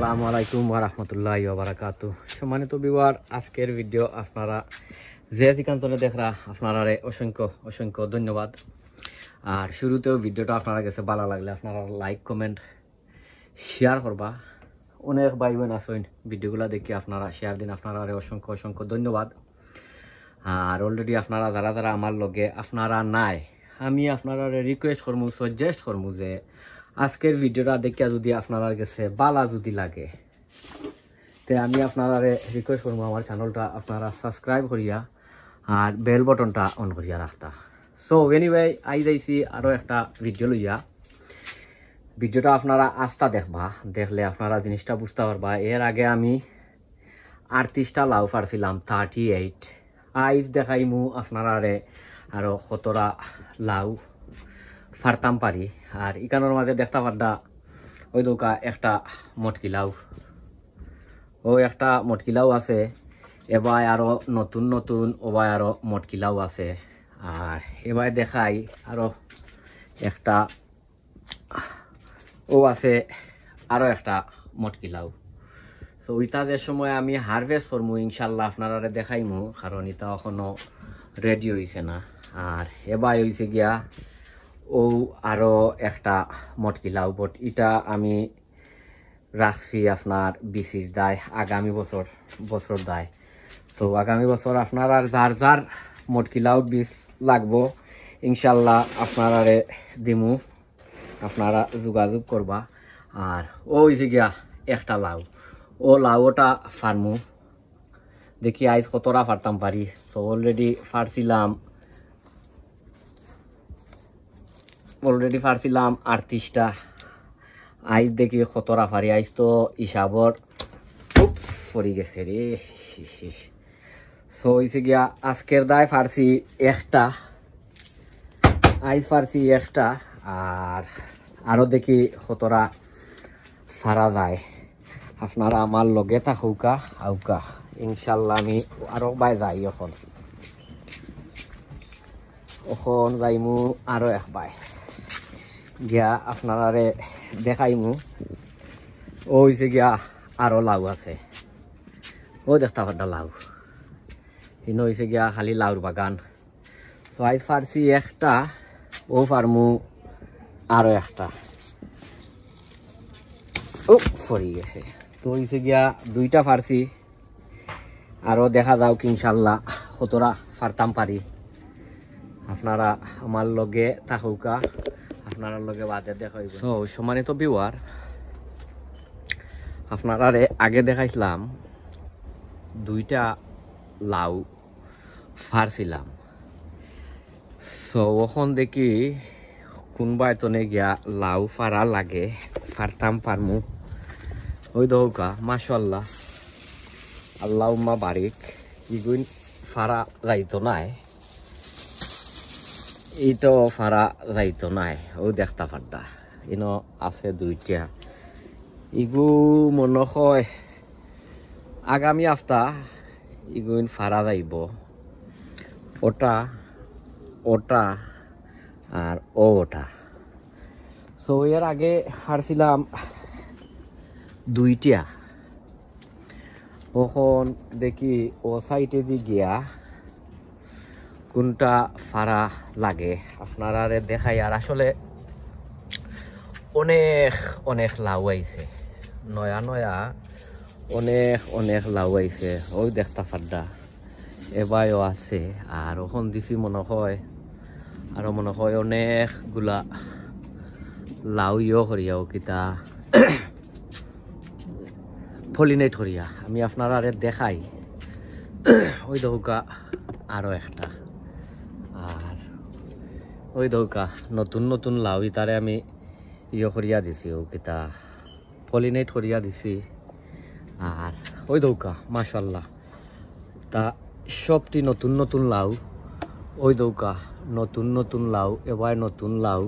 আসসালামু আলাইকুম ওয়া রাহমাতুল্লাহি ওয়া বারাকাতুহু। সম্মানিত ভিউয়ার, আজকের ভিডিও আপনারা যে যেখানে দেখরা আপনারা অসংখ্য অসংখ্য ধন্যবাদ। আর শুরুতেও ভিডিওটা আপনারা কাছে ভালো লাগলে আপনারা লাইক কমেন্ট শেয়ার করবা। অনেক ভাই বোন আছেন ভিডিওগুলো দেখি আপনারা শেয়ার দিন, আপনারা অসংখ্য অসংখ্য ধন্যবাদ। আর অলরেডি আপনারা যারা যারা আমার লগে আপনারা নাই, আমি আপনারা রিকোয়েস্ট করবো, সাজেস্ট করবো যে আজকের ভিডিওটা দেখিয়া যদি আপনারা কাছে ভালো যদি লাগে তে আমি আপনারা রিকোয়েস্ট করবো আমার চ্যানেলটা আপনারা সাবস্ক্রাইব করিয়া আর বেল বটনটা অন করিয়া রাখতা। সো এনিওয়ে আই যাইছি আরও একটা ভিডিও লইয়া। ভিডিওটা আপনারা আস্তা দেখবা, দেখলে আপনারা জিনিসটা বুঝতে পারবা। এর আগে আমি 38টা লাউ ফারছিলাম 38। আইজ দেখাইমু আপনারা আরো কতটা লাউ ফারতাম পারি। আর ইকানোর মাঝে দেখতে পারডা ওই দোকা একটা মটকি লাউ, ও একটা মটকি লাউ আছে। এবার আরো নতুন নতুন ওবার আরো মটকি লাউ আছে। আর এবার দেখাই আরো একটা ও আছে, আরো একটা মটকি লাউ। সো ওইটা যে সময় আমি হারভেস্ট করবো ইনশাল্লাহ আপনারা দেখাইমু, কারণ এটা এখনো রেডি হয়েছে না। আর এবার হয়েছে গিয়া ও আরো একটা মটকি লাউ, বট এটা আমি রাখছি আপনার বিসির দায়, আগামী বছর দায়। তো আগামী বছর আপনারা যার যার মটকি লাউ বীজ লাগবো ইনশাল্লাহ আপনারা দিমু, আপনারা যোগাযোগ করবা। আর ওই যে গিয়া একটা লাউ, ও লাউটা ফার্মু দেখি আইজ কতটা ফারতাম পারি। তো অলরেডি ফারছিলাম 38টা। আইজ দেখি কতটা ফারি। আইজ তো হিসাবর পড়ি গেছে রে। সো হয়েছে গিয়া আজকের দায় ফারছি একটা, আইজ ফারছি একটা। আর আরো দেখি কতটা ফারা যায়। আপনারা আমার লগে থাকুকা আউকা, ইনশাল্লাহ আমি আরো বাই যাই। এখন যাইমু আরো এক বাই গিয়া আপনারা দেখাইমু। ও হয়েছে গিয়া আরো লাউ আছে, ও দেখতে পারটা লাউ। ইনো হয়েছে গিয়া খালি লাউর বাগান। তো আইজ ফারছি একটা, ও ফার্মু আরো একটা। ও ফরি গেছে। তো হয়েছে গিয়া 2টা ফারছি, আরো দেখা যাও কি ইনশাল্লাহ কতটা ফারতাম পারি। আপনারা আমার লগে থাকুকা, আপনার লগে বাদে দেখাইব। সো সম্মানিত ভিউয়ার, আপনারা আগে দেখাইছিলাম 2টা লাউ ফারছিলাম। সো এখন দেখি কোনবা এতনে গিয়া লাউ ফারা লাগে, ফারতাম পারমু। ওই দৌকা মাশাআল্লাহ, আল্লাহুম্মা বারিক। ইগুন ফারা যাইতো নাই, এইটো ফারা যাইতো নাই। ও দেখতা পারডা ইনো আছে 2টা। ইগু মনে হয় আগামী আফতা ইগুন ফারা যাইব। ওটা ওটা আর ওটা। সো এর আগে ফারছিলাম 2টা। তখন দেখি ও সাইডে দি গিয়া কোনটা ফারা লাগে আপনারা দেখাই। আর আসলে অনেক অনেক লাউ আইছে, নয়া নয়া অনেক অনেক লাউ আইছে। ওই দেখতা ফাড্ডা এবারও আছে। আর ওখান দিছি মনে হয় আরো মনে হয় অনেকগুলা লাউ করিয়াও কিতা পলিনেট করিয়া আমি আপনারা দেখাই। ওই দৌকা আরো একটা। আর ওই দৌকা নতুন নতুন লাউ তারে আমি করিয়া দিছি, ও কিতা পলিনেট করিয়া দিছি। আর ওই দৌকা মাশাআল্লাহ তা সবটি নতুন নতুন লাউ। ওই দৌকা নতুন নতুন লাউ, এবার নতুন লাউ,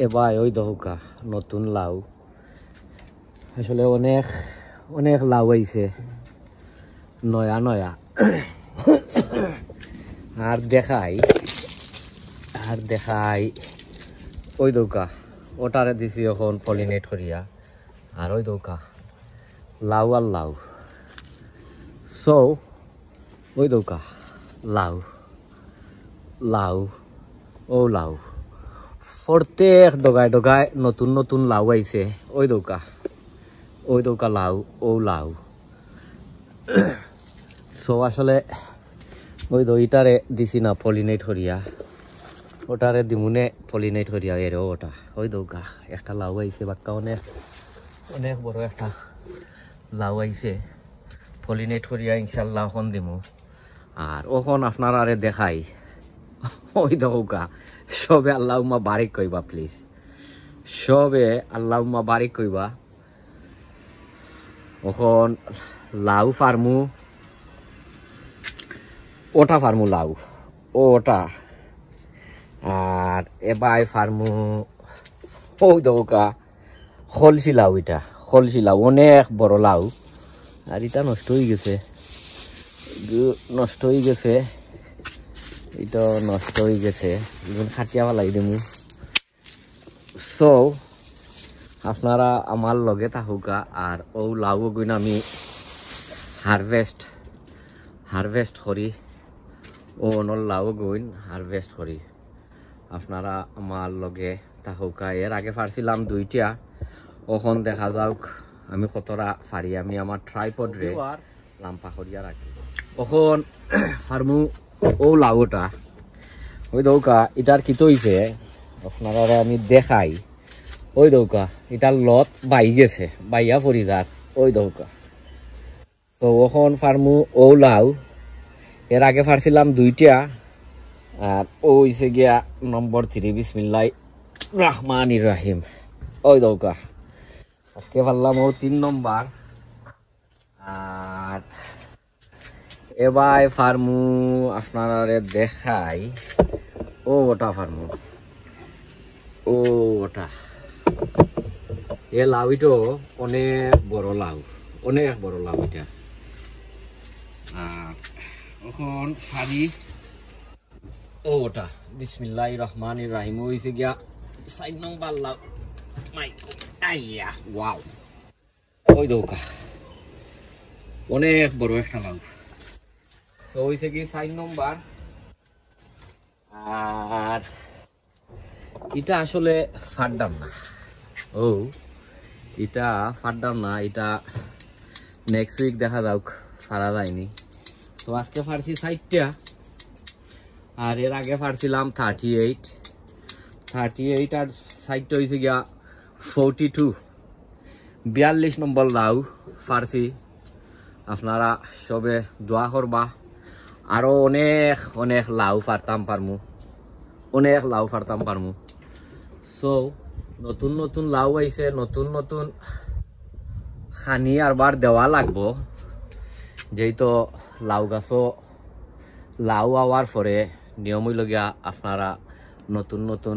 এবার ওই দৌকা নতুন লাউ। আসলে অনেক অনেক লাউ আইছে নয়া নয়া। আর দেখাই ওই দৌকা ওটারে দিছি এখন পলিনেট করিয়া। আর ওই দৌকা লাউ আর লাউ। সো ওই দৌকা লাউ লাউ ও লাউ, প্রত্যেক ডগায় ডগায় নতুন নতুন লাউ আইছে। ওই দৌকা লাউ ও লাউ। সো আসলে ওই ইটারে দিছি না পলিনেট করিয়া, ওটারে দিমুনে পলিনেট করিয়া এরও ওটা। ওই দৌকা একটা লাউ আইছে, বাক্কা অনেক অনেক বড় একটা লাউ আইছে, পলিনেট করিয়া ইনশাল্লাহ এখন দিমু। আর ওখন আপনার আরে দেখাই। ওই দৌকা সবে আল্লাহুম্মা বারিক কইবা প্লিজ, সবে আল্লাহুম্মা বারিক কইবা। ওখন লাউ ফার্মু, ওটা ফার্মু লাউ ওটা। আর এবার ফার্মু ওই দৌকা খলসি লাউ, এটা খলসি লাউ অনেক বড় লাউ। আর এটা নষ্ট হয়ে গেছে, নষ্ট হয়ে গেছে, এটা নষ্ট হয়ে গেছে, এখন খাটিয়া ফেলাই দিমু। সো আপনারা আমার লগে থাকুকা। আর ও লাউ গুণ আমি হারভেস্ট করি, ও অনর লাউ গুণ হারভেস্ট করি। আপনারা আমার লগে থাকুকা। এর আগে পারছিলাম 2টা, ওখন দেখা যাওক আমি কতটা পারি। আমি আমার ট্রাইপড রে লাম্পা করিয়া রাখি। ওখন ফার্মু ও লাউটা। ওই দৌকা এটার কি হইছে আপনারা আমি দেখাই। ওই দৌকা এটার লত বাই গেছে, বাইয়া পরি যাক। ওই দৌকা তো ওখন ফার্মু ও লাউ। এর আগে পারছিলাম 2টা, আর ও হইছে গিয়া নম্বর 3। বিসমিল্লাহ রহমানির রহিম। ওই দৌকা আজকে পারলাম ও 3 নম্বর। আর এবার ফার্মু আপনারা দেখাই ও ওটা ফার্মু, ও ওটা এ লাউ। ইটো অনেক বড় লাউ, অনেক বড় লাউ এটা। আর এখন ফারি ও ওটা। বিসমিল্লাহ রহমানির রহিম। হইছে গিয়া 4 নম্বর লাউ। মাই আইয়া ওয়াও। ওই দৌকা অনেক বড় একটা লাউ। সো হইছে কি 4 নম্বর। আর এটা আসলে ফাড্ডাম না, ও এটা ফাড্ডাম না, এটা নেক্সট উইক দেখা যাওক, ফারা যায়নি। তো আজকে ফারছি 4টা, আর এর আগে ফারছিলাম 38। আর 4টা হয়েছে গিয়া 42। 42 নম্বর লাউ ফারছি। আপনারা সবে দোয়া করবা, আরো অনেক অনেক লাউ ফারতাম পারমু, অনেক লাউ ফারতাম পারমু। সো নতুন নতুন লাউ আইছে, নতুন নতুন খানি আরবার দেওয়া লাগবো। যেহেতু লাউ গাছও লাউ আওয়ার পরে নিয়ম হইল গিয়া আপনারা নতুন নতুন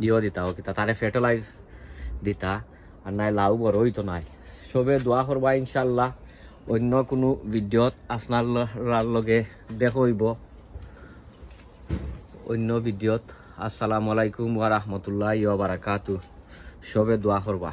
দিও দিতা হোক, তারে ফার্টিলাইজ দিতা। আর নাই লাউ বড় হইতো নাই। সবে দোয়া করবা ইনশাল্লাহ। অন্য কোনো ভিডিওত আপনার লগে দেখা হইব, অন্য ভিডিওত। আসসালামু আলাইকুম ওয়া রাহমাতুল্লাহি ওয়া বারাকাতুহু। সবে দোয়া করবা।